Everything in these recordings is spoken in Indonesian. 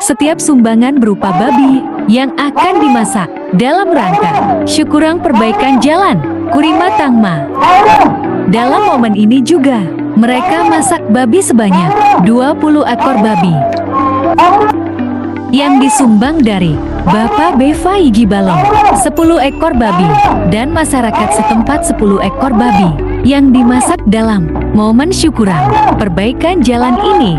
Setiap sumbangan berupa babi yang akan dimasak dalam rangka syukuran perbaikan jalan Kurima Tangma. Dalam momen ini juga, mereka masak babi sebanyak 20 ekor babi yang disumbang dari Bapak Beva Igi Balong 10 ekor babi dan masyarakat setempat 10 ekor babi yang dimasak dalam momen syukuran perbaikan jalan ini.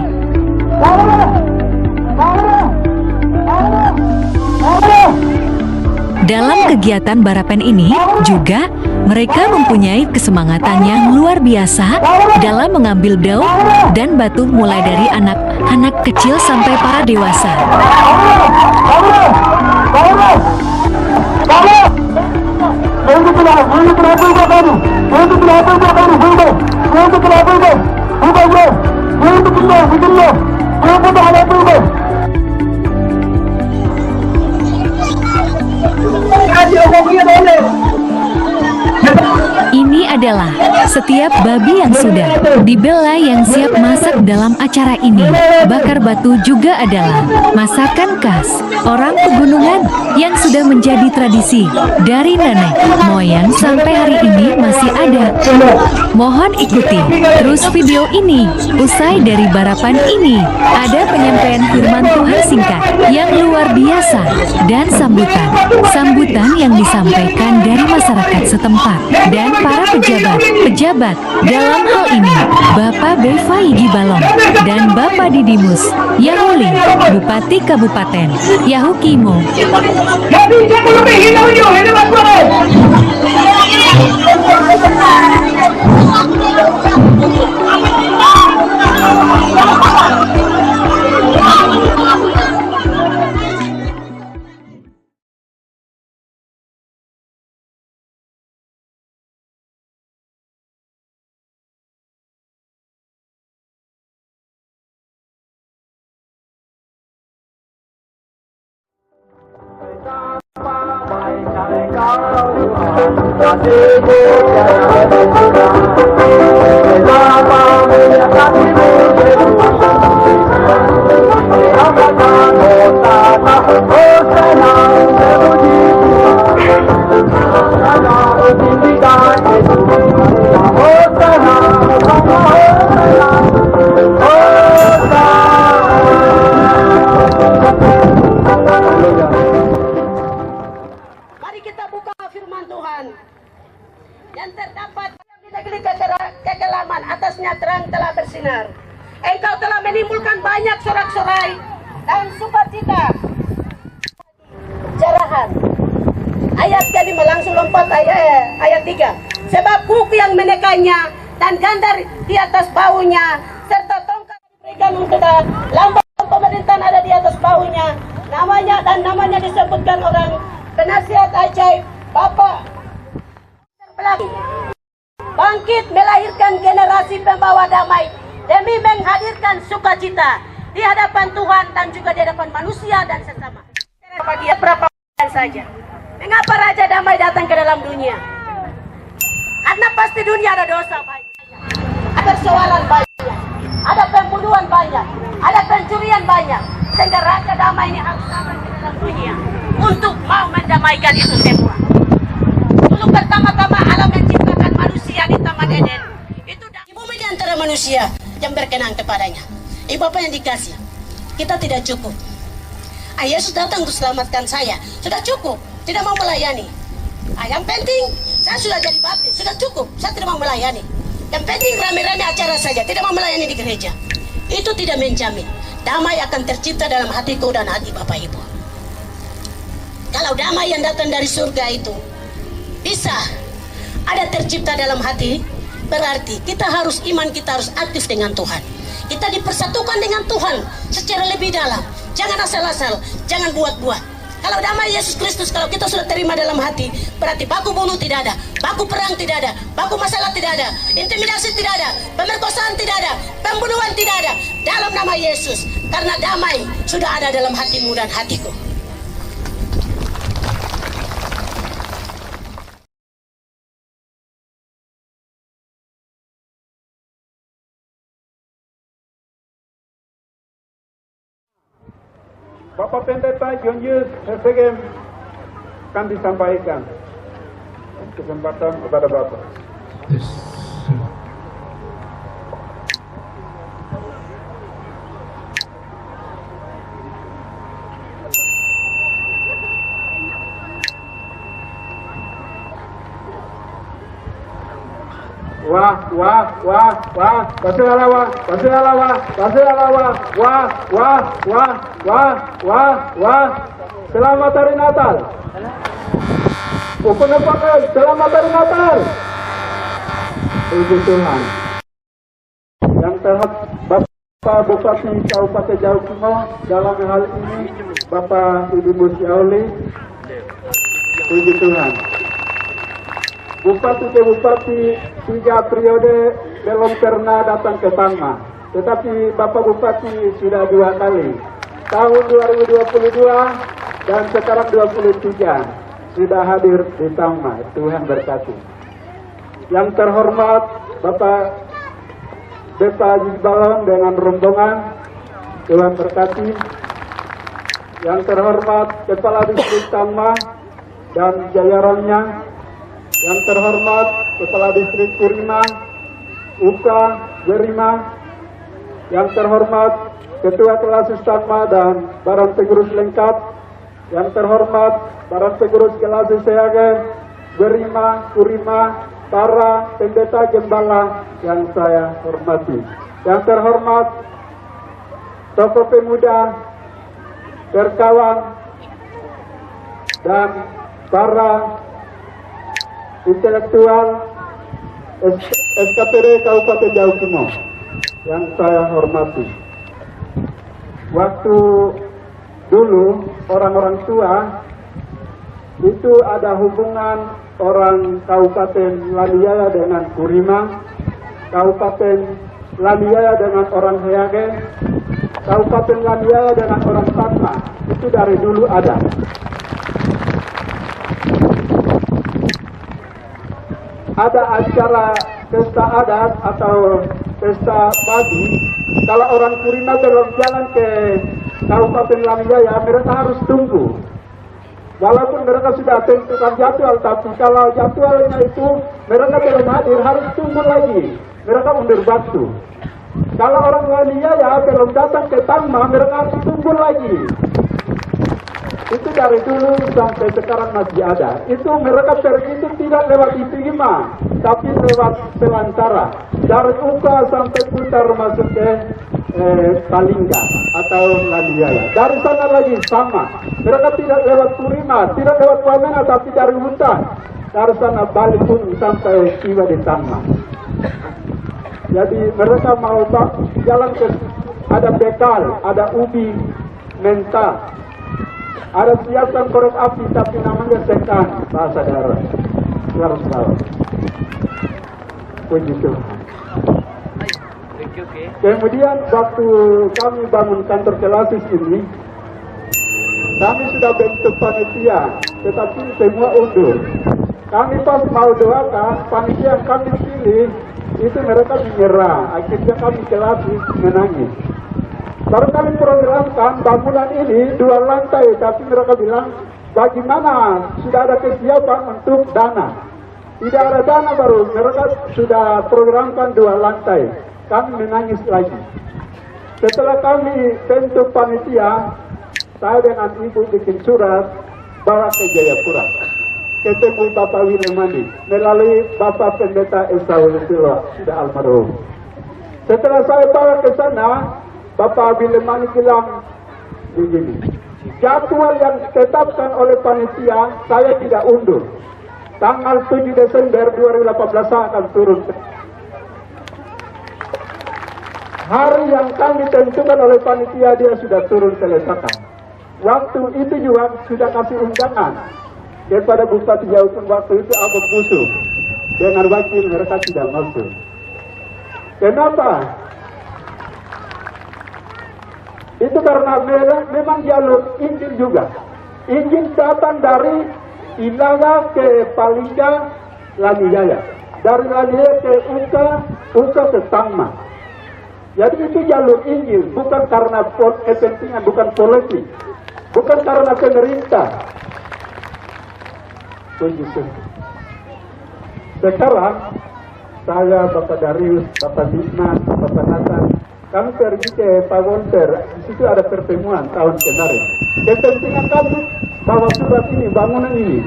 Dalam kegiatan barapen ini juga mereka mempunyai kesemangatan yang luar biasa dalam mengambil daun dan batu mulai dari anak-anak kecil sampai para dewasa. Ini adalah setiap babi yang sudah dibela yang siap masak dalam acara ini. Bakar batu juga adalah masakan khas orang pegunungan yang sudah menjadi tradisi dari nenek moyang sampai hari ini masih ada. Mohon ikuti terus video ini. Usai dari barapan ini, ada penyampaian firman Tuhan singkat yang luar biasa dan sambutan yang disampaikan dari masyarakat setempat dan para pejabat dalam hal ini Bapak Beva Igi Balong dan Bapak Didimus Yahuli Bupati Kabupaten Yahukimo. Mari kita buka firman Tuhan yang terdapat di negeri kegelapan, atasnya terang telah bersinar. Engkau telah menimbulkan banyak sorak-sorai dan sukacita. Jarahan ayat kelima langsung lompat ayat 3. Sebab buku yang menekannya dan gandar di atas bahunya serta tongkat diberikan untuk lambang pemerintahan ada di atas bahunya. Namanya disebutkan orang penasihat ajaib, Bapak terbelakang. Bangkit melahirkan generasi pembawa damai demi menghadirkan sukacita di hadapan Tuhan dan juga di hadapan manusia dan sesama. Bagi berapa saja. Mengapa Raja Damai datang ke dalam dunia? Karena pasti dunia ada dosa banyak, ada persoalan banyak, ada pembunuhan banyak, ada pencurian banyak. Sehingga Raja Damai ini harus datang ke dalam dunia untuk mau mendamaikan itu semua. Dulu pertama-tama Allah menciptakan manusia di Taman Eden. Itu di bumi di antara manusia yang berkenan kepadanya. Ibu apa yang dikasih? Kita tidak cukup. Yesus datang untuk selamatkan saya. Sudah cukup. Tidak mau melayani. Yang penting saya sudah jadi baptis. Sudah cukup. Saya tidak mau melayani. Yang penting rame-rame acara saja. Tidak mau melayani di gereja. Itu tidak menjamin damai akan tercipta dalam hatiku dan hati Bapak Ibu. Kalau damai yang datang dari surga itu bisa ada tercipta dalam hati, berarti kita harus iman, kita harus aktif dengan Tuhan. Kita dipersatukan dengan Tuhan secara lebih dalam. Jangan asal-asal, jangan buat-buat. Kalau damai Yesus Kristus, kalau kita sudah terima dalam hati, berarti baku bunuh tidak ada, baku perang tidak ada, baku masalah tidak ada, intimidasi tidak ada, pemerkosaan tidak ada, pembunuhan tidak ada. Dalam nama Yesus, karena damai sudah ada dalam hatimu dan hatiku. Bapak Pendeta Yunus SGM akan disampaikan kesempatan kepada Bapak. Selamat Hari Natal. Selamat Hari Natal. Puji Tuhan. Yang terhormat Bapak Bupati Kabupaten Jawa Timur, dalam hal ini Bapak Ibu Musyauli. Puji Tuhan. Bupati ke Bupati 3 periode belum pernah datang ke Tangma, tetapi Bapak Bupati sudah 2 kali, tahun 2022 dan sekarang 23 sudah hadir di Tangma. Tuhan berkati. Yang terhormat Bapak Desa Jisbalon dengan rombongan, Tuhan berkati. Yang terhormat Kepala Distrik Tangma dan jajarannya, yang terhormat Kepala Distrik Kurima, Uka, Jerima, yang terhormat Ketua Kelas Tangma dan Barang Pengurus lengkap, yang terhormat Barang Pengurus Kelas Seage, Jerima, Kurima, para pendeta gembala yang saya hormati, yang terhormat tokoh pemuda, berkawan, dan para intelektual SKPD Kabupaten Jawa Timur yang saya hormati. Waktu dulu orang-orang tua itu ada hubungan orang Kabupaten Laniaya dengan Kurima, Kabupaten Laniaya dengan orang Heage, Kabupaten Laniaya dengan orang Tangma. Itu dari dulu ada. Ada acara pesta adat atau pesta pagi, kalau orang Kurima belum jalan ke Kabupaten Laniaya, mereka harus tunggu. Walaupun mereka sudah tentukan jadwal, tapi kalau jadwalnya itu mereka belum hadir, harus tunggu lagi. Mereka mundur waktu. Kalau orang Laniaya belum datang ke Tangma, mereka harus tunggu lagi. Itu dari dulu sampai sekarang masih ada. Itu mereka pergi itu tidak lewat Itigima, tapi lewat Selantara. Dari Uka sampai Putar masuk ke Palingga atau Laniaya. Dari sana lagi sama. Mereka tidak lewat Kurima, tidak lewat Wamena, tapi dari hutan. Dari sana balik pun sampai tiba di Tangma. Jadi mereka mau jalan ke, ada bekal, ada ubi, menta. Ada siasat korek api, tapi namanya sekan, bahasa daerah. Harus tahu. Puji Tuhan. Kemudian waktu kami bangun kantor Kelasis ini, kami sudah bentuk panitia, tetapi semua undur. Kami pas mau doakan, panitia yang kami pilih, itu mereka menyerah. Akhirnya kami Kelasis menangis. Baru kami programkan bangunan ini 2 lantai, tapi mereka bilang, bagaimana sudah ada kesiapan untuk dana. Tidak ada dana, baru mereka sudah programkan 2 lantai. Kami menangis lagi. Setelah kami bentuk panitia, saya dengan ibu bikin surat bawa ke Jayapura, ketemu Bapak Wilemani melalui Bapak Pendeta Esau Silo, sudah almarhum. Setelah saya bawa ke sana, Bapak Wilemani bilang begini, jadwal yang ditetapkan oleh panitia saya tidak undur. Tanggal 7 Desember 2018 saya akan turun. Hari yang kami tentukan oleh panitia, dia sudah turun ke Lesakan. Waktu itu juga sudah kasih undangan kepada Bupati Jawa Timur, waktu itu Abang Musuh dengan wakil, mereka tidak masuk. Kenapa? Itu karena memang jalur Injil juga. Injil datang dari Ilaga ke Palingga, Laniaya. Dari Laniaya ke Uka, Uka ke Tangma. Jadi itu jalur Injil, bukan karena kepentingan, bukan politik. bukan karena pemerintah. Begitu. Sekarang saya, Bapak Darius, Bapak Bisma, Bapak Nathan, kami pergi ke Pak Wolter. Di situ ada pertemuan tahun kemarin. Kepentingan kami bawa surat ini, bangunan ini,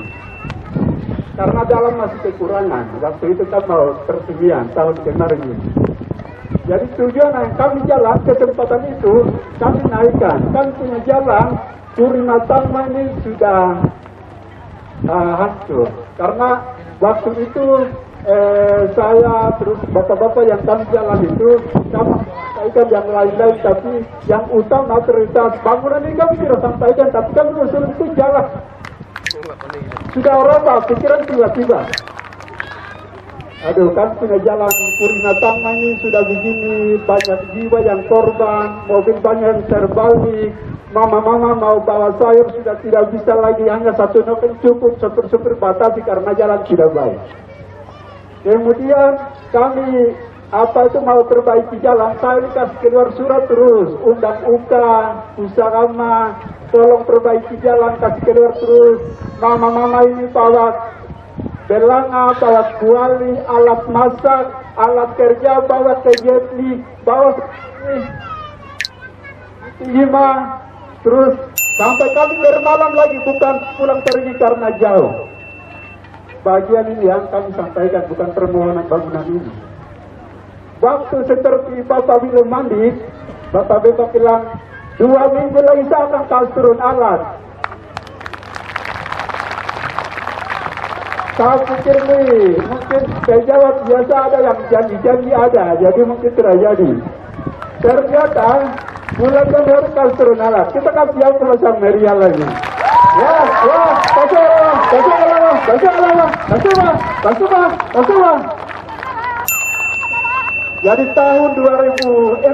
karena dalam masih kekurangan. Waktu itu kan mau pertemuan tahun kemarin ini. Jadi tujuan yang kami jalan kesempatan itu kami naikkan. Kami punya jalan Surima Tangma ini sudah hancur. Karena waktu itu saya terus bapak-bapak yang kami jalan itu kami sampaikan yang lain-lain, tapi yang utama prioritas bangunan ini kami tidak sampaikan, tapi kami usul itu jalan. Sudah orang pikiran tiba-tiba. Aduh, kan punya jalan Surima Tangma ini sudah begini, banyak jiwa yang korban, mobil banyak yang terbalik. Mama-mama mau bawa sayur sudah tidak bisa lagi, hanya satu noken cukup, supir-supir batasi karena jalan tidak baik. Kemudian kami mau perbaiki jalan, saya dikasih keluar surat terus, undang UKA, Usahama, tolong perbaiki jalan, kasih keluar terus. Mama-mama ini bawa belanga, bawa kuali, alat masak, alat kerja, bawa ke jetli, bawa lima, terus sampai kami bermalam lagi, bukan pulang pergi karena jauh. Bagian ini yang kami sampaikan, bukan permohonan bangunan ini. Waktu seperti Bapak bilang mandi, Bapak bilang 2 minggu lagi saya akan kasih turun alat. Saya pikir nih, mungkin saya jawab biasa ada yang janji-janji ada, jadi mungkin tidak jadi. Ternyata bulan Januari kasih turun alat, kita kasih yang selesai meriah lagi. Jadi tahun 2014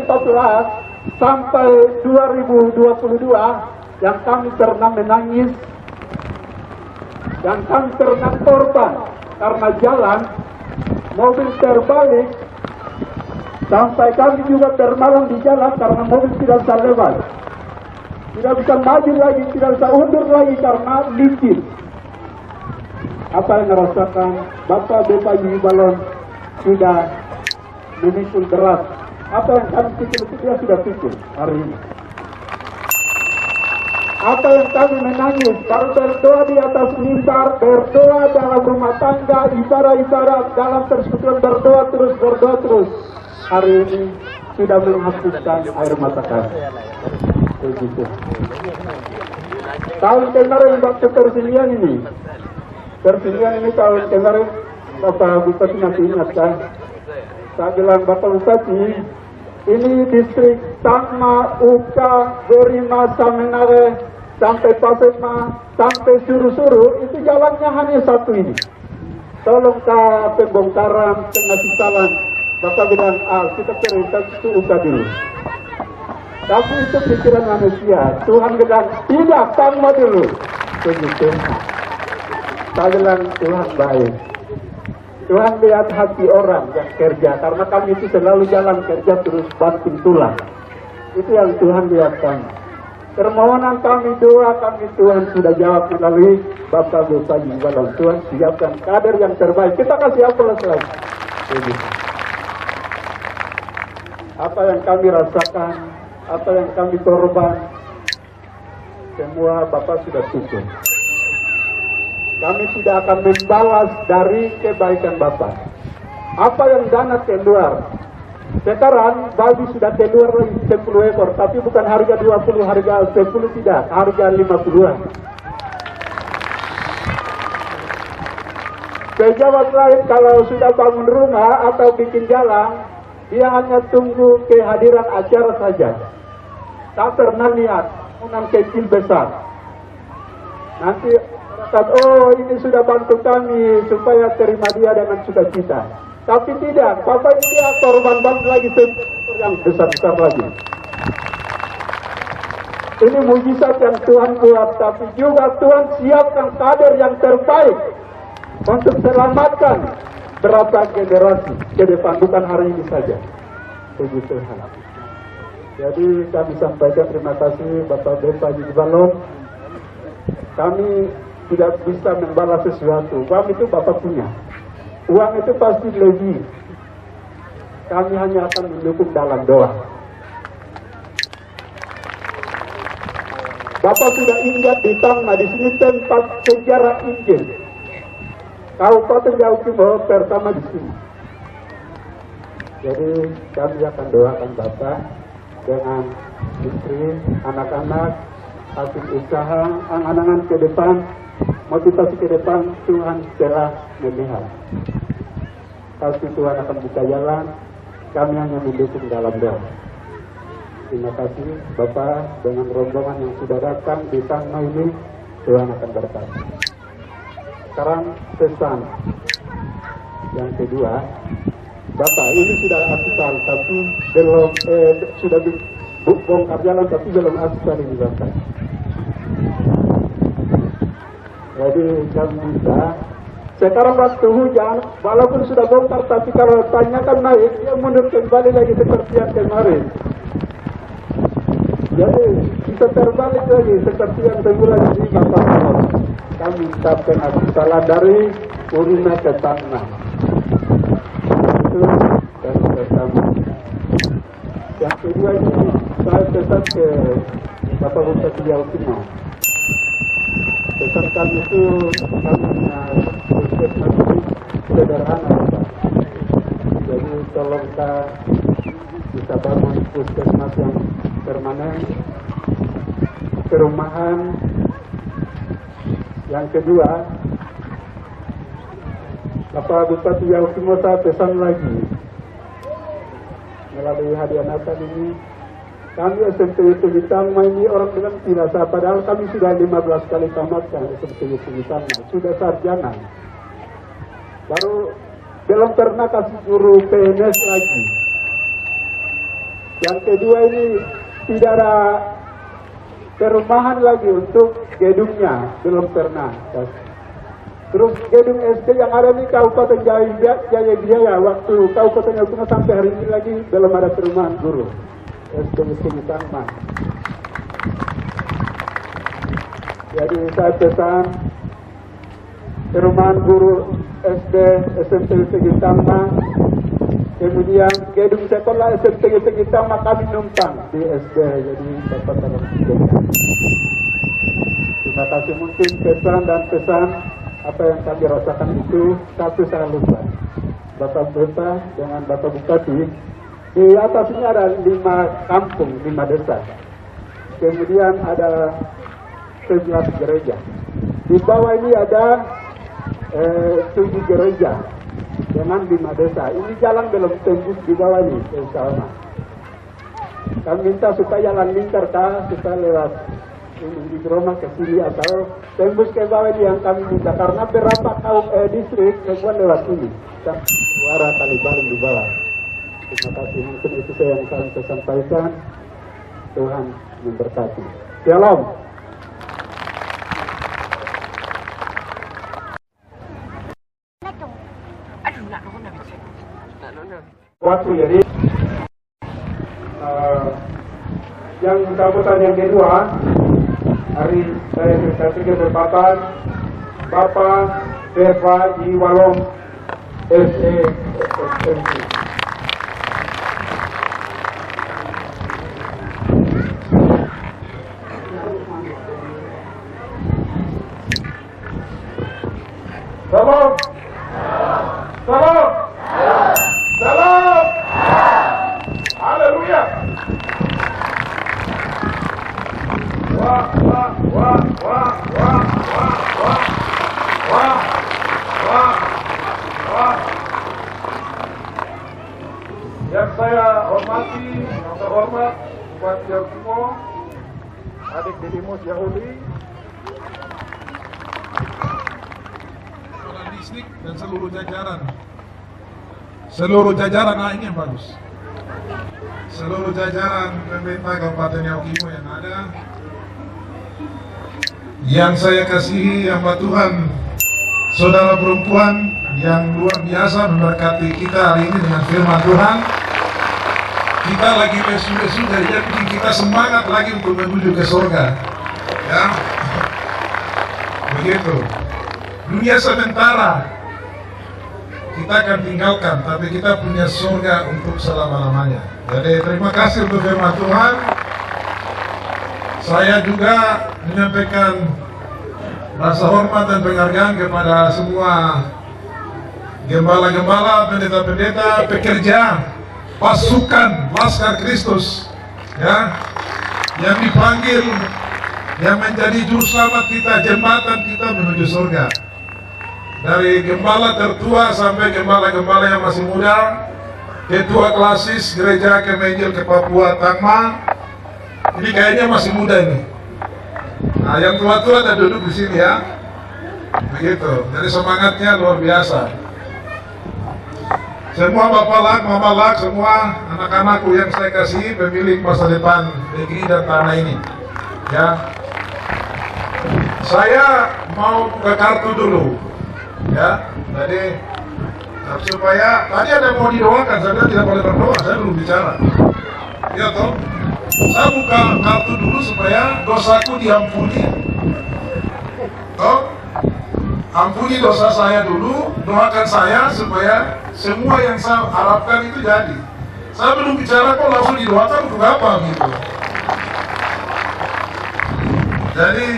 sampai 2022 yang kami pernah menangis, yang kami pernah korban karena jalan, mobil terbalik, sampai kami juga bermalam di jalan karena mobil tidak bisa lewat. Tidak bisa maju lagi, tidak bisa undur lagi karena licin. Apa yang merasakan Bapak Bupati Balon sudah memikul berat. Apa yang kami pikir itu dia sudah pikir hari ini. Apa yang kami menangis, baru berdoa di atas mimbar, berdoa dalam rumah tangga, ibarat-ibarat dalam persekutuan, berdoa terus. Hari ini sudah menghapuskan air mata kami. Begitu. Tahun kemarin waktu persilihan ini tahun kemarin Bapak Bupati masih ingat kan? Saya bilang Bapak Bupati, ini distrik Tangma, Uka, Gorima, Samenare, sampai Pasema, sampai Suru-Suru, itu jalannya hanya satu ini. Tolong ke pembongkaran, pengasih salam. Bapak bilang, kita prioritas itu Uka dulu. Tapi itu pikiran manusia. Tuhan bilang, tidak, Tangma dulu. Begitu. Saya bilang, Tuhan baik. Tuhan lihat hati orang yang kerja. Karena kami itu selalu jalan kerja terus banting tulang. Itu yang Tuhan lihat kami. Permohonan kami, doa kami, Tuhan sudah jawab melalui Bapak Bupati Balon. Tuhan siapkan kader yang terbaik. Kita kasih aplaus lagi. Begitu. Apa yang kami rasakan, apa yang kami korban, semua Bapak sudah tutup. Kami tidak akan membalas dari kebaikan Bapak. Apa yang dana keluar, sekarang babi sudah keluar lagi 10 ekor, tapi bukan harga 20, harga 10 tidak, harga 50-an. Pejabat lain kalau sudah bangun rumah atau bikin jalan, dia hanya tunggu kehadiran acara saja. Tak pernah lihat bangunan kecil besar. Nanti kata, oh ini sudah bantu kami supaya terima dia dengan sukacita. Tapi tidak, Bapak ini dia korban banget lagi yang besar-besar lagi. Ini mujizat yang Tuhan buat, tapi juga Tuhan siapkan kader yang terbaik untuk selamatkan berapa generasi ke depan, bukan hari ini saja. Puji Tuhan. Jadi kami sampaikan terima kasih Bapak Bupati Balon kami tidak bisa membalas sesuatu. Uang itu Bapak punya. Uang itu pasti lebih. Kami hanya akan mendukung dalam doa. Bapak sudah ingat di Tangma, di sini tempat sejarah Injil. Kabupaten Jawa Timur pertama di sini. Jadi kami akan doakan Bapak dengan istri, anak-anak, hasil usaha, angan-angan ke depan, motivasi ke depan, Tuhan telah melihat. Pasti Tuhan akan buka jalan, kami hanya mendukung dalam doa. Terima kasih Bapak, dengan rombongan yang sudah datang di Tangma ini, Tuhan akan berkati. Sekarang pesan yang kedua, Bapak ini sudah aspal tapi belum sudah bongkar jalan tapi belum aspal ini Bapak. Jadi kami minta sekarang waktu hujan, walaupun sudah bongkar tapi kalau tanyakan naik, dia mundur kembali lagi seperti yang kemarin. Jadi kita terbalik lagi seperti yang semula ini Bapak. Kami mintakan aspalan dari Urina ke Tangma. Itu yang pertama. Yang kedua ini saya pesan ke Bapak Bupati Jawa Timur. Pesan kami itu kami puskesmas sederhana Bapak. Jadi tolong kita bisa bangun puskesmas yang permanen, perumahan. Yang kedua, Bapak Bupati Jawa Timur saya pesan lagi melalui hadiah Natal ini, kami SMP di Tangma ini orang bilang tidak sah, padahal kami sudah 15 kali tamatkan SMP di Tangma, sudah sarjana. Baru belum pernah kasih guru PNS lagi. Yang kedua ini tidak ada perumahan lagi untuk gedungnya, belum pernah. Terus gedung SD yang ada di Kabupaten Jaya Wijaya, waktu Kabupaten Jawa Timur sampai hari ini lagi belum ada perumahan guru SD di Tangma. Jadi saya pesan perumahan guru SD SMP di Tangma. Kemudian gedung sekolah SMP kita kami numpang di SD, jadi Bapak tolong jaga. Terima kasih, mungkin pesan apa yang kami rasakan itu satu saya lupa. Bapak Bupati dengan Bapak Bupati di atasnya ada 5 kampung, 5 desa. Kemudian ada 11 gereja. Di bawah ini ada 7 gereja dengan 5 desa. Ini jalan belum tembus di bawah ini, insya. Kami minta supaya jalan lingkar supaya lewat ini di rumah ke sini atau tembus ke bawah ini yang kami minta, karena berapa distrik semua lewat sini. Suara kali baling di bawah. Terima kasih, mungkin itu saya yang kami sampaikan. Tuhan memberkati. Shalom. Waktu jadi yang sambutan yang kedua hari saya kasih kesempatan Bapak Deva Iwalom SESMC. Salam. Salam. Salam. Haleluya. Wah, wah, wah, wah, wah, wah, wah, wah, wah, wah. Yang saya hormati, yang terhormat Bupati Jawa Timur, adik Didimus Yahudi, kepala distrik dan seluruh jajaran. Seluruh jajaran, nah ini yang bagus. Seluruh jajaran pemerintah Kabupaten Jawa Timur yang ada, yang saya kasihi hamba Tuhan, saudara perempuan yang luar biasa memberkati kita hari ini dengan firman Tuhan. Kita lagi besu-besu, jadi bikin kita semangat lagi untuk menuju ke surga. Ya. begitu. Dunia sementara kita akan tinggalkan, tapi kita punya surga untuk selama-lamanya. Jadi terima kasih untuk firman Tuhan. Saya juga menyampaikan rasa hormat dan penghargaan kepada semua gembala-gembala, pendeta-pendeta, pekerja pasukan Laskar Kristus, ya, yang dipanggil, yang menjadi juru selamat kita, jembatan kita menuju surga. Dari gembala tertua sampai gembala-gembala yang masih muda, ketua klasis gereja Kemenjel ke Papua Tangma, ini kayaknya masih muda ini. Nah, yang tua-tua ada duduk di sini ya, begitu. Jadi semangatnya luar biasa. Semua bapak lak, mama lak, semua anak-anakku yang saya kasih, pemilik masa depan negeri dan tanah ini, ya. Saya mau buka kartu dulu, ya. Jadi supaya tadi ada mau didoakan, saya tidak boleh berdoa, saya belum bicara, ya toh. Saya buka kartu dulu supaya dosaku diampuni, toh. Ampuni dosa saya dulu, doakan saya supaya semua yang saya harapkan itu jadi. Saya belum bicara kok langsung didoakan untuk apa gitu. Jadi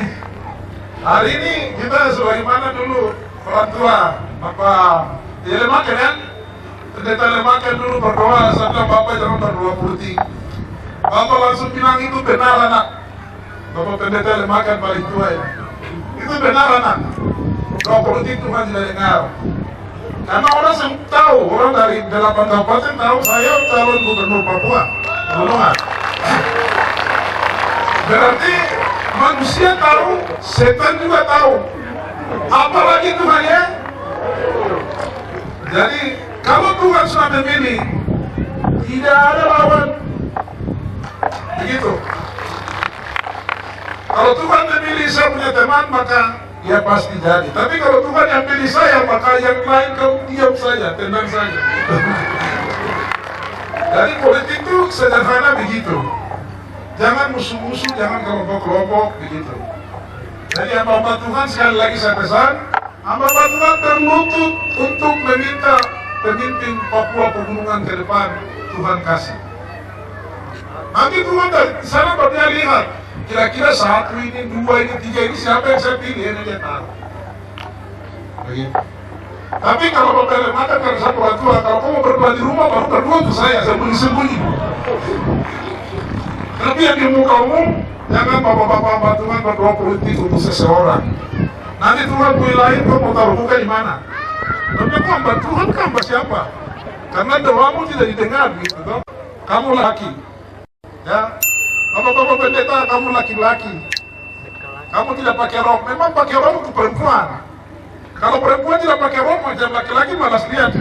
hari ini kita sebagaimana dulu orang tua Bapak Lemaken kan, pendeta Lemaken dulu berdoa, saya bilang Bapak jangan berdoa politik. Bapak langsung bilang itu benar anak. Bapak pendeta Lemaken paling tua ya. Itu benar anak. Doa politik Tuhan tidak dengar. Karena orang tahu, orang dari 8 kabupaten tahu saya calon gubernur Papua, Pegunungan. Berarti manusia tahu, setan juga tahu. Apalagi Tuhan ya. Jadi kalau Tuhan sudah memilih, tidak ada lawan. Begitu. Kalau Tuhan memilih saya punya teman, maka ya pasti jadi. Tapi kalau Tuhan yang pilih saya, maka yang lain kamu diam saja, tenang saja. Jadi politik itu sederhana begitu. Jangan musuh-musuh, jangan kelompok-kelompok begitu. Jadi hamba Tuhan sekali lagi saya pesan, hamba Tuhan berlutut untuk meminta pemimpin Papua Pegunungan ke depan Tuhan kasih. Nanti Tuhan dari sana dia lihat, kira-kira 1 ini, 2 ini, 3 ini siapa yang saya pilih, ini dia tahu. Begitu. Tapi kalau Bapak Lemaken karena saya orang tua, kalau kamu berdoa di rumah baru berdoa untuk saya sembunyi-sembunyi. Tapi yang di muka umum, jangan bapak-bapak Tuhan berdoa politik untuk seseorang. Nanti Tuhan pilih lain, kau mau taruh muka di mana? Tapi kau hamba Tuhan, kau hamba siapa? Karena doamu tidak didengar gitu toh. Kamu laki, ya. Bapak-bapak pendeta, kamu laki-laki. Kamu tidak pakai rok. Memang pakai rok untuk perempuan. Kalau perempuan tidak pakai rok, macam laki-laki malas lihat.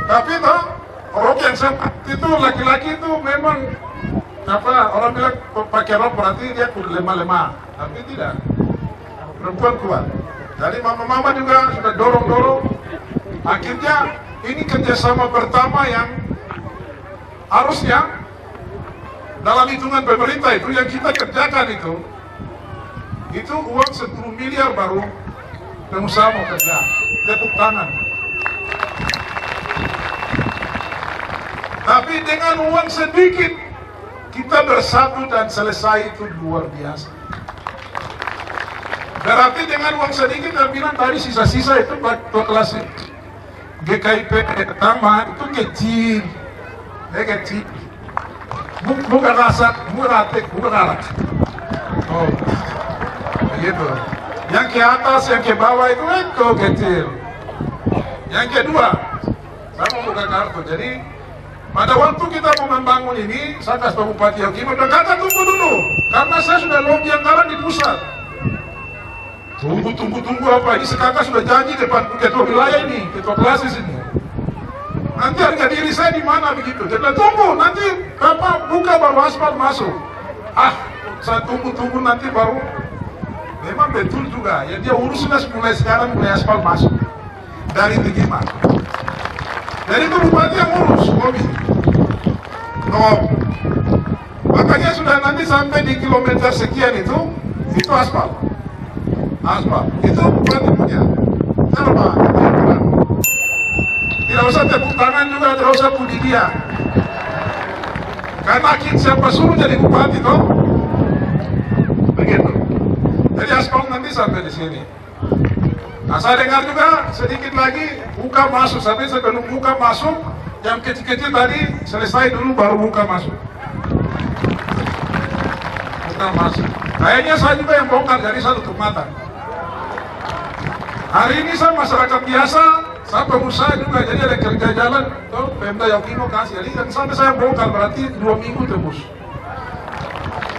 Tapi toh, rok yang seperti itu laki-laki itu memang apa? Orang bilang pakai rok berarti dia lemah-lemah. Tapi tidak. Perempuan kuat. Jadi mama-mama juga sudah dorong-dorong. Akhirnya ini kerjasama pertama yang harusnya dalam hitungan pemerintah itu yang kita kerjakan itu uang 10 miliar baru pengusaha mau kerja, tepuk tangan. Tapi dengan uang sedikit kita bersatu dan selesai itu luar biasa. Berarti dengan uang sedikit yang bilang tadi sisa-sisa itu kelas GKIP pertama itu kecil, kecil. Bukan rasa, bukan atik, bukan alat. Oh, begitu. Yang ke atas, yang ke bawah itu kecil. Yang kedua, saya mau buka kartu. Jadi pada waktu kita mau membangun ini, saya kasih Bupati Yogyakarta bilang, kakak tunggu dulu, karena saya sudah lobby anggaran di pusat. Tunggu apa? Ini kakak sudah janji depan ketua wilayah ini, ketua klasis ini. Nanti harga diri saya di mana begitu? Jadi tunggu, nanti Bapak buka baru aspal masuk. Saya tunggu nanti baru. Memang betul juga, ya dia urusnya mulai sekarang mulai aspal masuk dari tinggi masuk. Jadi itu bupati yang urus mobil. Makanya sudah nanti sampai di kilometer sekian itu aspal. aspal. Itu bupati punya. Kenapa? Tidak usah tepuk tangan juga, tidak usah puji dia. Karena siapa suruh jadi bupati toh? Begitu. Jadi aspal nanti sampai di sini. Nah, saya dengar juga sedikit lagi buka masuk, tapi sebelum buka masuk, yang kecil-kecil tadi selesai dulu baru buka masuk. Buka masuk. Kayaknya saya juga yang bongkar, jadi saya tutup mata. Hari ini saya masyarakat biasa, saya pengusaha juga, jadi ada kerja jalan, tuh Pemda Yaukimo kasih, jadi yang sampai saya bongkar berarti 2 minggu tembus.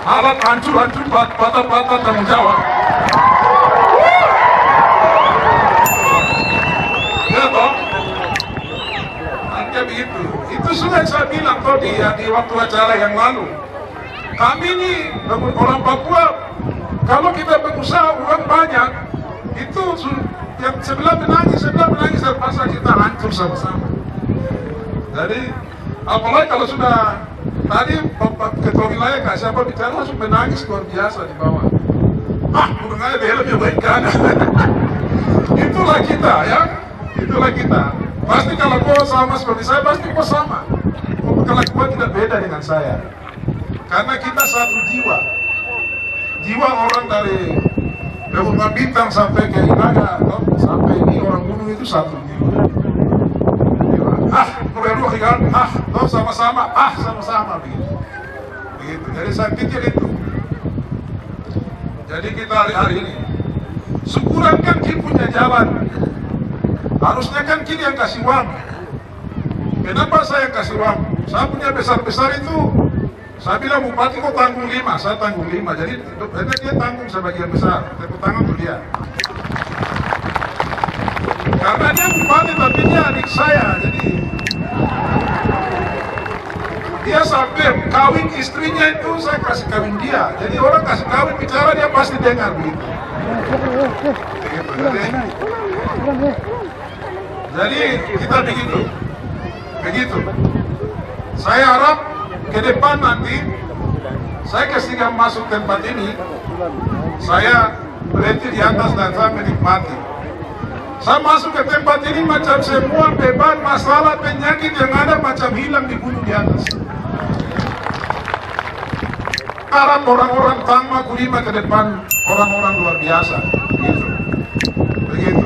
Alat hancur-hancur, patah-patah tanggung jawab. Ya toh, hanya begitu. Itu sudah saya bilang toh di waktu acara yang lalu. Kami ini orang Papua, kalau kita berusaha uang banyak, itu yang sebelah menangis, terpaksa kita hancur sama-sama. Jadi, apalagi kalau sudah tadi Bapak Ketua Wilayah Kak siapa bicara langsung menangis luar biasa di bawah. Udah nggak ada helm yang baik kanan. Itulah kita ya. Itulah kita. Pasti kalau kau sama seperti saya, pasti kau sama. Kelakuan tidak beda dengan saya. Karena kita satu jiwa. Jiwa orang dari Rumah Bintang sampai ke Inaga, sampai ini orang gunung itu satu jiwa. Keberuah kan? Sama-sama. Sama-sama begitu. Begitu. Jadi saya pikir itu. Jadi kita hari ini syukuran kan kita punya jalan. Harusnya kan kita yang kasih uang. Kenapa saya kasih uang? Saya punya besar-besar itu. Saya bilang bupati kok tanggung 5, saya tanggung 5. Jadi dia tanggung sebagian besar. Tepuk tangan untuk dia. Karena dia bupati tapi dia adik saya. Jadi dia sampai kawin istrinya itu saya kasih kawin dia. Jadi orang kasih kawin bicara dia pasti dengar begitu. Jadi kita begitu. Saya harap ke depan nanti saya ketika masuk tempat ini saya berhenti di atas dan saya menikmati. Saya masuk ke tempat ini macam semua beban, masalah, penyakit yang ada macam hilang dibunuh di atas. Harap orang-orang Tangma Kulima ke depan orang-orang luar biasa. Begitu.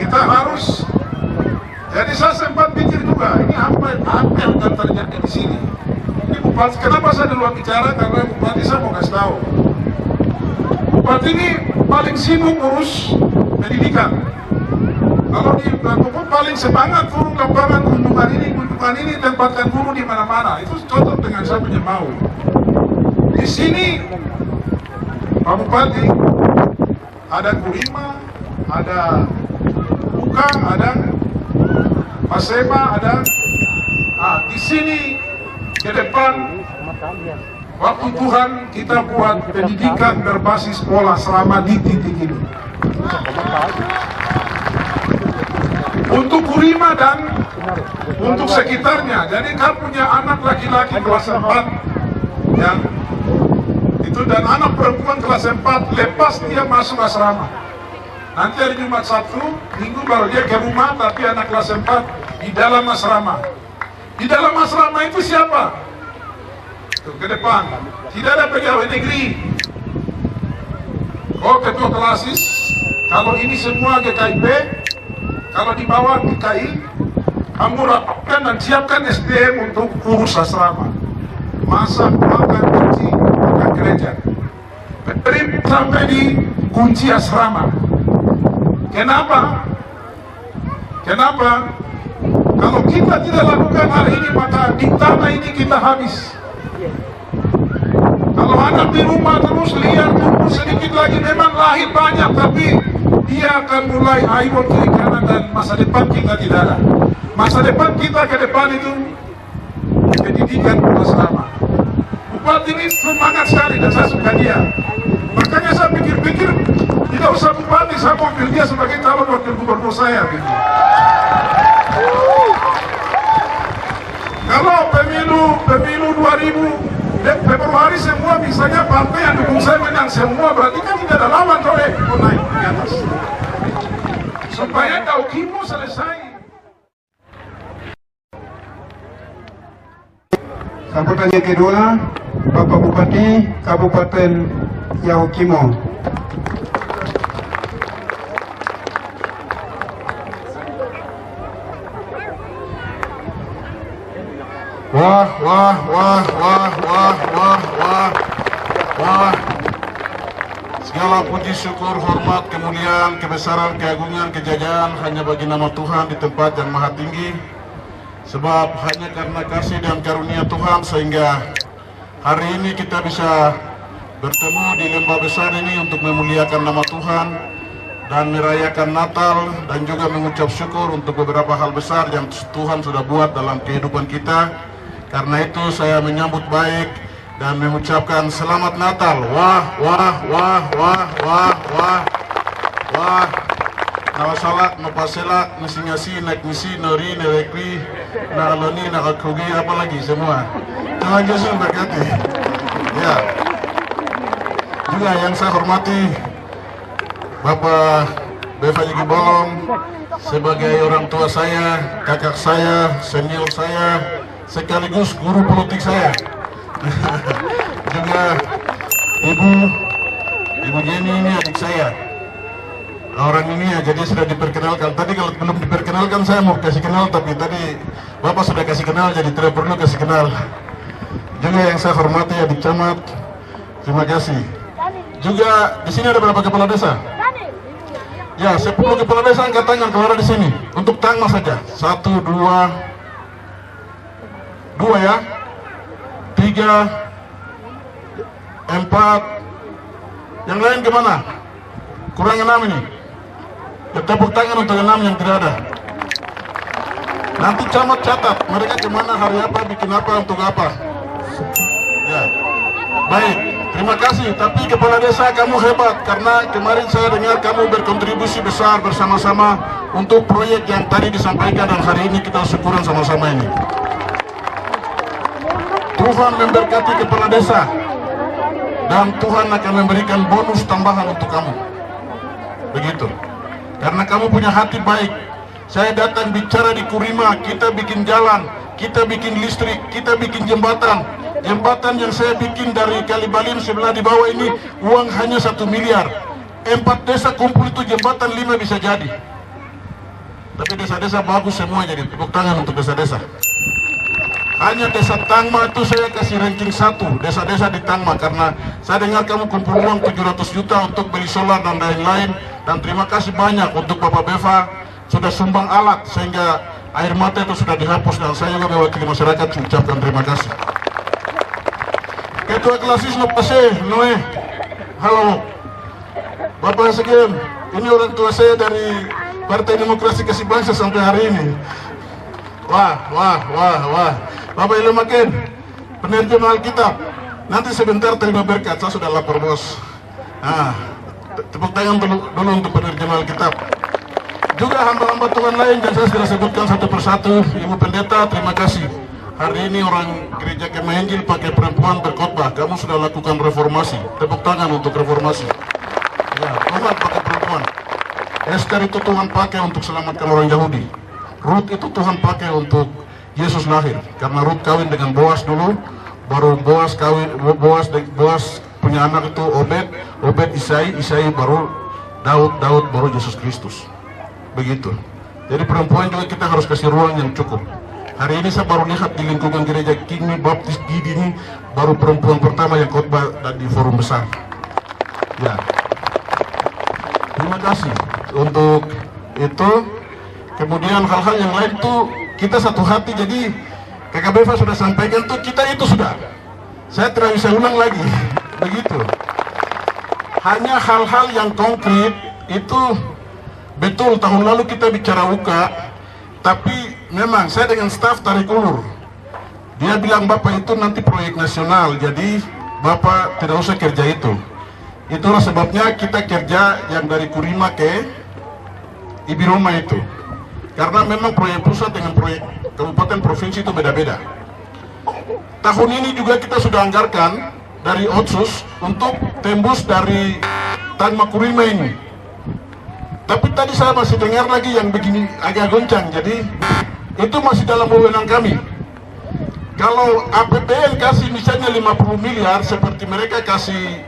Kita harus. Jadi saya sempat pikir juga ini apa yang akan terjadi di sini. Ini bupati, kenapa saya duluan bicara? Karena bupati saya mau kasih tahu. Bupati ini paling sibuk urus pendidikan. Kalau di Bupati paling semangat turun lapangan kunjungan ini tempatkan guru di mana-mana. Itu cocok dengan saya punya mau. Di sini Pak Bupati ada Kulima, ada Buka, ada Pasema, ada. Di sini ke depan waktu Tuhan kita buat pendidikan berbasis pola selama di titik ini. Untuk Kurima dan untuk sekitarnya. Jadi kan punya anak laki-laki kelas 4 yang itu dan anak perempuan kelas 4 lepas dia masuk asrama. Nanti hari Jumat Sabtu, Minggu baru dia ke rumah, tapi anak kelas 4 di dalam asrama. Di dalam asrama itu siapa? Tuh, ke depan. Tidak ada pegawai negeri. Ketua kelasis. Kalau ini semua GKIP, kalau di bawah GKI, kamu rapatkan dan siapkan SDM untuk urus asrama. Masak, makan, cuci, makan gereja. Beri sampai di kunci asrama. Kenapa? Kalau kita tidak lakukan hal ini, maka di tanah ini kita habis. Kalau anak di rumah terus liar, tumbuh sedikit lagi, memang lahir banyak, tapi dia akan mulai hayward kiri kanan dan masa depan kita tidak ada. Masa depan kita ke depan itu pendidikan asrama. Bupati ini semangat sekali dan saya suka dia. Makanya saya pikir-pikir tidak usah bupati, saya mau pilih dia sebagai calon wakil gubernur saya. Gitu. Kalau pemilu 2000 Februari Kecuali semua misalnya partai yang dukung saya menang semua, berarti kan tidak ada lawan oleh naik di atas. Supaya Daukimu selesai. Sambutan yang kedua, Bapak Bupati Kabupaten Yaukimo. Wah, wah, wah, wah, wah, wah, wah, wah. Segala puji syukur, hormat, kemuliaan, kebesaran, keagungan, kejajahan hanya bagi nama Tuhan di tempat yang maha tinggi. Sebab hanya karena kasih dan karunia Tuhan sehingga hari ini kita bisa bertemu di lembah besar ini untuk memuliakan nama Tuhan dan merayakan Natal dan juga mengucap syukur untuk beberapa hal besar yang Tuhan sudah buat dalam kehidupan kita. Karena itu saya menyambut baik dan mengucapkan selamat Natal. Wah, wah, wah, wah, wah, wah, wah. Nakasalak, napaselak, nasingasi, nakmisi, nori, nerekri, nakaloni, nakakugi, apalagi semua. Tuhan Yesus berkati. Ya. Juga yang saya hormati Bapak Beva Yigi Bolong sebagai orang tua saya, kakak saya, senior saya, sekaligus guru politik saya. Juga Ibu Jenny ini adik saya. Orang ini ya, jadi sudah diperkenalkan. Tadi kalau belum diperkenalkan saya mau kasih kenal, tapi tadi Bapak sudah kasih kenal, jadi tidak perlu kasih kenal. Juga yang saya hormati adik camat, terima kasih. Juga di sini ada berapa kepala desa? Ya, 10 kepala desa angkat tangan kalau ada di sini. Untuk Tangma saja. 1, 2 ya, 3, 4. Yang lain kemana? Kurang 6 ini. Ya, tepuk tangan untuk 6 yang tidak ada. Nanti camat catat mereka kemana, hari apa, bikin apa, untuk apa. Ya, baik. Terima kasih. Tapi kepala desa kamu hebat karena kemarin saya dengar kamu berkontribusi besar bersama-sama untuk proyek yang tadi disampaikan dan hari ini kita syukuran sama-sama ini. Tuhan memberkati kepala desa dan Tuhan akan memberikan bonus tambahan untuk kamu. Begitu. Karena kamu punya hati baik. Saya datang bicara di Kurima, kita bikin jalan, kita bikin listrik, kita bikin jembatan. Jembatan yang saya bikin dari Kalibalim sebelah di bawah ini uang hanya 1 miliar. 4 desa kumpul itu jembatan 5 bisa jadi. Tapi desa-desa bagus semua, jadi tepuk tangan untuk desa-desa. Hanya desa Tangma itu saya kasih ranking 1, desa-desa di Tangma, karena saya dengar kamu kumpul uang 700 juta untuk beli solar dan lain-lain. Dan terima kasih banyak untuk Bapak Beva sudah sumbang alat sehingga air mata itu sudah dihapus, dan saya juga mewakili masyarakat mengucapkan terima kasih. Ketua Klasis Nopase, Noe, halo Bapak Sekjen, ini orang tua saya dari Partai Demokrasi Kasih Bangsa sampai hari ini. Wah, wah, wah, wah. Bapak Ilham Makin, penerjemah Alkitab. Nanti sebentar terima berkat, saya sudah lapor bos. Nah, tepuk tangan dulu untuk penerjemah Alkitab. Juga hamba-hamba Tuhan lain yang saya sudah sebutkan satu persatu. Ibu Pendeta, terima kasih. Hari ini orang gereja Kemah Injil pakai perempuan berkhotbah. Kamu sudah lakukan reformasi. Tepuk tangan untuk reformasi. Ya, Tuhan pakai perempuan. Esther itu Tuhan pakai untuk selamatkan orang Yahudi. Ruth itu Tuhan pakai untuk Yesus lahir. Karena Ruth kawin dengan Boas dulu, baru Boas punya anak itu Obed Isai baru Daud baru Yesus Kristus. Begitu. Jadi perempuan juga kita harus kasih ruang yang cukup. Hari ini saya baru lihat di lingkungan gereja Kini Baptis Gidi ini baru perempuan pertama yang khotbah di forum besar. Ya. Terima kasih untuk itu. Kemudian hal-hal yang lain tuh kita satu hati. Jadi Kakak Beva sudah sampaikan tuh kita itu sudah. Saya tidak bisa ulang lagi. Begitu. Hanya hal-hal yang konkret itu betul tahun lalu kita bicara UKA, tapi memang saya dengan staf tarik ulur. Dia bilang Bapak itu nanti proyek nasional, jadi Bapak tidak usah kerja itu. Itulah sebabnya kita kerja yang dari Kurima ke Ibiroma itu. Karena memang proyek pusat dengan proyek kabupaten provinsi itu beda-beda. Tahun ini juga kita sudah anggarkan dari Otsus untuk tembus dari Tan Makurima ini. Tapi tadi saya masih dengar lagi yang begini agak goncang, jadi itu masih dalam wewenang kami. Kalau APBN kasih misalnya 50 miliar seperti mereka kasih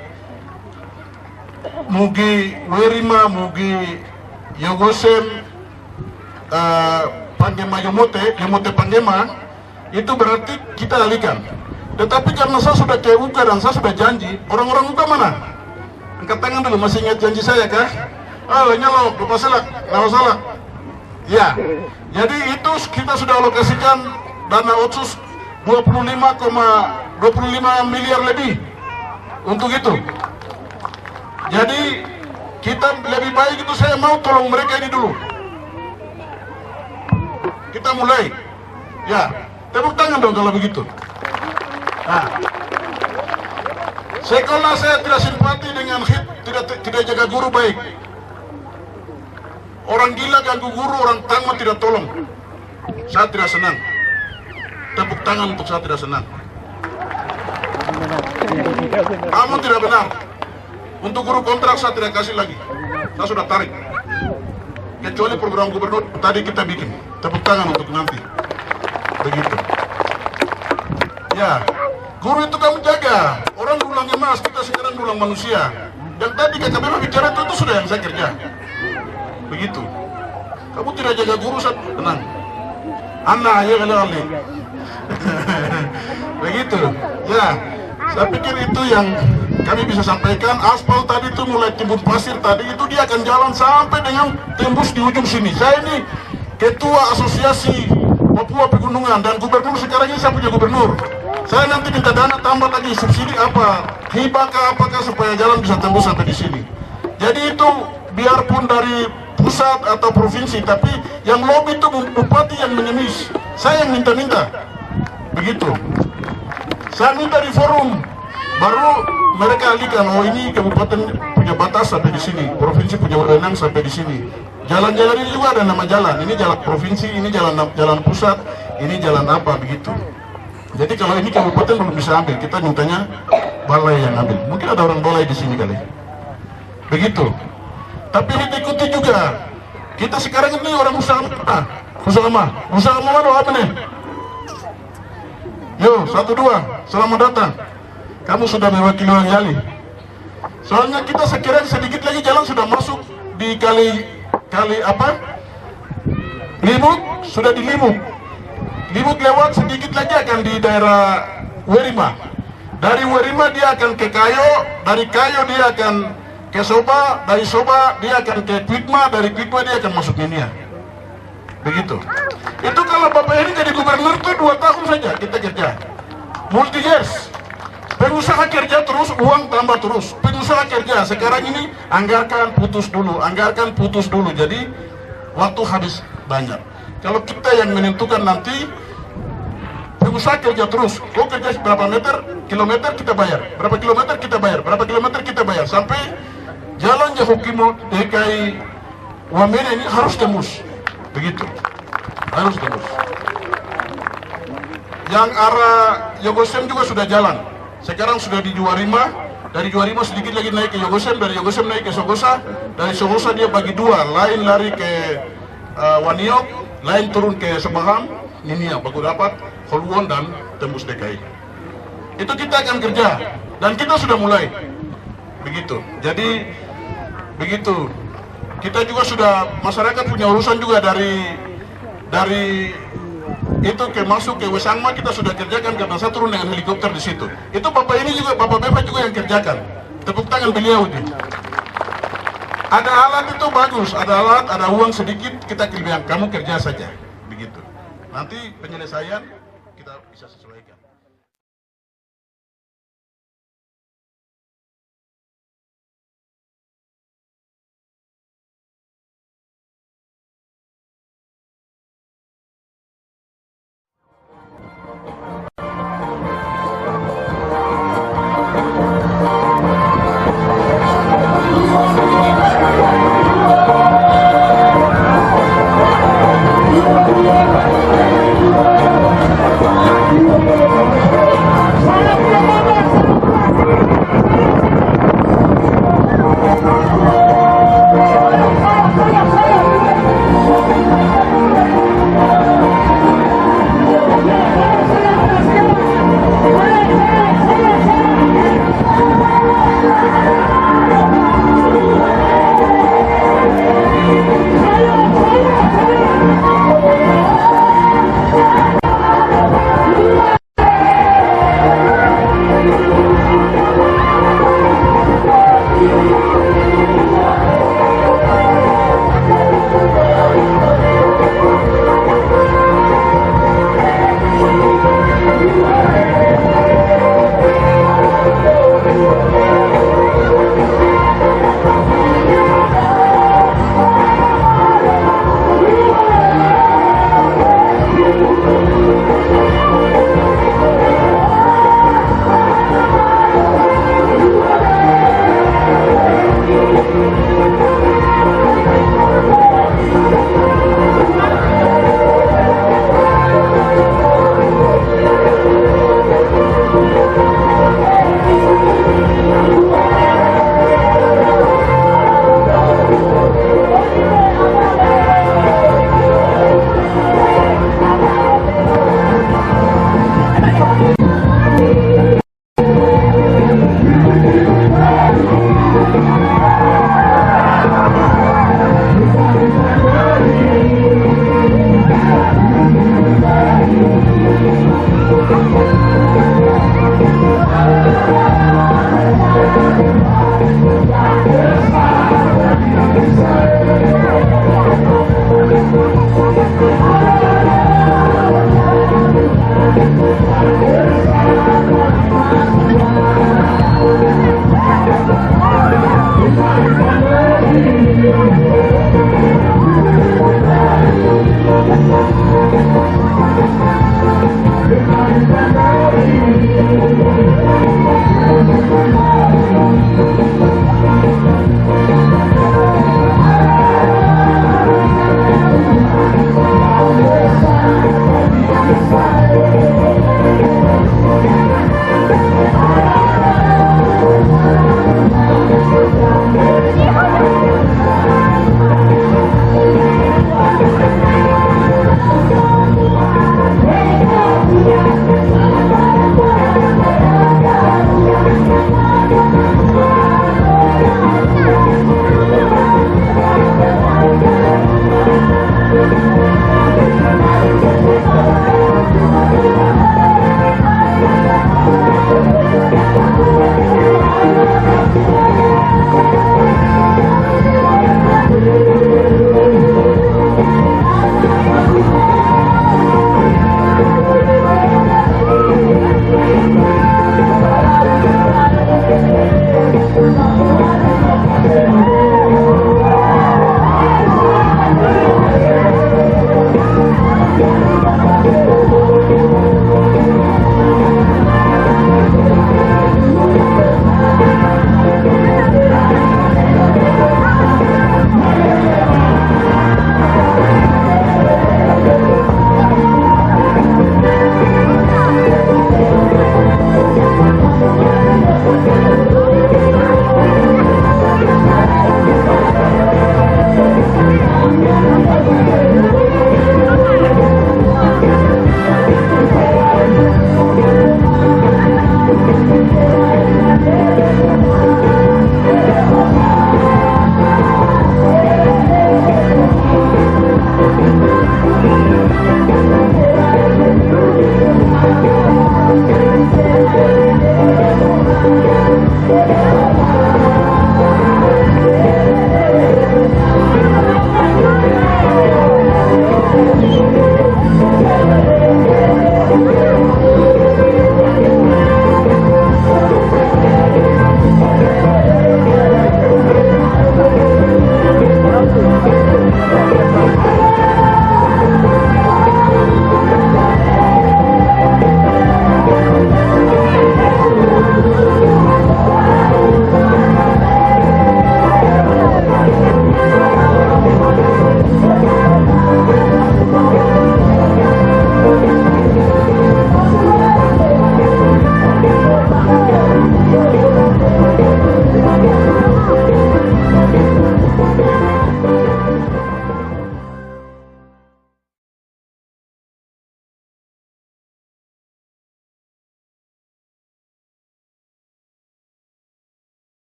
Mugi Werima, Mugi Yogosem, Panggema Yomote Panggema, itu berarti kita alihkan. Tetapi karena saya sudah ke UKA dan saya sudah janji, orang-orang UKA mana? Angkat tangan dulu, masih ingat janji saya kah? Nyalok, lupa salah, salah. Ya, jadi itu kita sudah alokasikan dana Otsus 25,25 miliar lebih untuk itu. Jadi kita lebih baik itu, saya mau tolong mereka ini dulu. Kita mulai. Ya, tepuk tangan dong kalau begitu. Nah, sekolah saya tidak simpati dengan HIT, tidak jaga guru baik. Orang gila ganggu guru, orang tangma tidak tolong. Saya tidak senang. Tepuk tangan untuk saya tidak senang. Kamu tidak benar. Untuk guru kontrak saya tidak kasih lagi. Saya sudah tarik. Kecuali program gubernur tadi kita bikin. Tepuk tangan untuk nanti. Begitu. Ya, guru itu kamu jaga. Orang dulangnya mas, kita sekarang dulang manusia. Yang tadi kata memang bicara itu sudah yang saya kerja. Begitu. Kamu tidak jaga guru, saya tenang. Anak ya kali. Begitu. Ya, saya pikir itu yang kami bisa sampaikan. Aspal tadi itu mulai timbun pasir tadi itu dia akan jalan sampai dengan tembus di ujung sini. Saya ini ketua asosiasi Papua Pegunungan dan gubernur sekarang ini saya punya gubernur. Saya nanti minta dana tambah lagi, subsidi apa, hibah apakah supaya jalan bisa tembus sampai di sini. Jadi itu biarpun dari pusat atau provinsi, tapi yang lobby itu bupati yang mengemis. Saya yang minta-minta. Begitu. Saya minta di forum, baru mereka alihkan. Oh ini kabupaten punya batas sampai di sini, provinsi punya wewenang sampai di sini. Jalan-jalan ini juga ada nama jalan. Ini jalan provinsi, ini jalan pusat, ini jalan apa begitu. Jadi kalau ini kabupaten belum bisa ambil, kita mintanya balai yang ambil. Mungkin ada orang balai di sini kali. Begitu. Tapi ikuti juga. Kita sekarang ini orang usaha mana apa nih? Yo, 1, 2, selamat datang. Kamu sudah mewakili orang Yali. Soalnya kita sekiranya sedikit lagi jalan sudah masuk di kali apa? Limut, sudah di Limut. Limut lewat sedikit lagi akan di daerah Werima. Dari Werima dia akan ke Kayo, dari Kayo dia akan ke Soba, dari Soba dia akan ke Kwikma, dari Kwikma dia akan masuk Ninia. Begitu. Itu kalau Bapak ini jadi gubernur itu 2 tahun saja kita kerja. Multi years. Pengusaha kerja terus, uang tambah terus. Pengusaha kerja, sekarang ini anggarkan putus dulu. Jadi waktu habis banyak. Kalau kita yang menentukan nanti, pengusaha kerja terus. Kau kerja berapa kilometer kita bayar. Berapa kilometer kita bayar. Sampai jalan Jahukimo DKI Wamena ini harus tembus. Begitu. Harus tembus. Yang arah Yogosem juga sudah jalan. Sekarang sudah di Juwarima. Dari Juwarima sedikit lagi naik ke Yogosem. Dari Yogosem naik ke Sogosa. Dari Sogosa dia bagi 2. Lain lari ke Waniok. Lain turun ke Sebaham. Ninia baru dapat Holwon dan tembus DKI. Itu kita akan kerja. Dan kita sudah mulai. Begitu. Jadi begitu. Kita juga sudah, masyarakat punya urusan juga dari itu masuk ke Wesangma kita sudah kerjakan karena saya turun dengan helikopter di situ. Itu Bapak ini juga, Bapak Beba juga yang kerjakan. Tepuk tangan beliau ini. Ada alat itu bagus, ada alat, ada uang sedikit, kita bilang kamu kerja saja. Begitu. Nanti penyelesaian kita bisa sesuaikan.